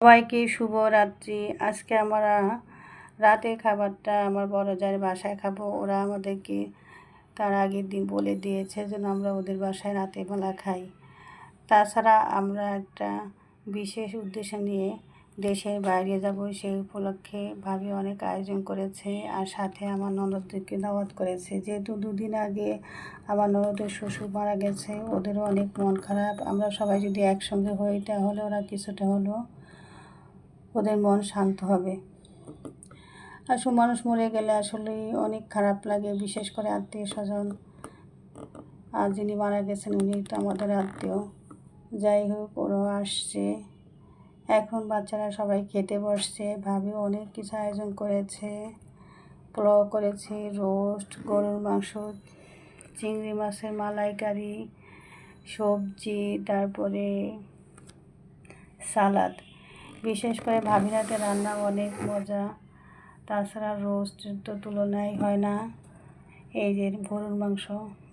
সবাইকে শুভরাত্রি। আজকে আমরা রাতের খাবারটা আমার বড় জায়ের বাসায় খাবো। ওরা আমাদেরকে তার আগের দিন বলে দিয়েছে যেন আমরা ওদের বাসায় রাতের বেলা খাই। তাছাড়া আমরা একটা বিশেষ উদ্দেশ্য নিয়ে দেশের বাইরে যাব, সেই উপলক্ষে ভাবি অনেক আয়োজন করেছে, আর সাথে আমার ননদদেরকে দাওয়াত করেছে। যেহেতু দুদিন আগে আমার ননদের শ্বশুর মারা গেছে, ওদেরও অনেক মন খারাপ। আমরা সবাই যদি একসঙ্গে হই তাহলে ওরা কিছুটা হলেও ওদের মন শান্ত হবে। আসলে মানুষ মরে গেলে আসলে অনেক খারাপ লাগে, বিশেষ করে আত্মীয় স্বজন। আর যিনি মারা গেছেন উনি তো আমাদের আত্মীয়। যাই হোক, ওরাও আসছে। এখন বাচ্চারা সবাই খেতে বসছে। ভাবি অনেক কিছু আয়োজন করেছে। পোলাও করেছে, রোস্ট, গরুর মাংস, চিংড়ি মাছের মালাইকারি, সবজি, তারপরে সালাদ। বিশেষ করে ভাবির হাতে রান্না অনেক মজা। তাছাড়া রোস্টের তো তুলনাই হয় না। এই যে গরুর মাংস,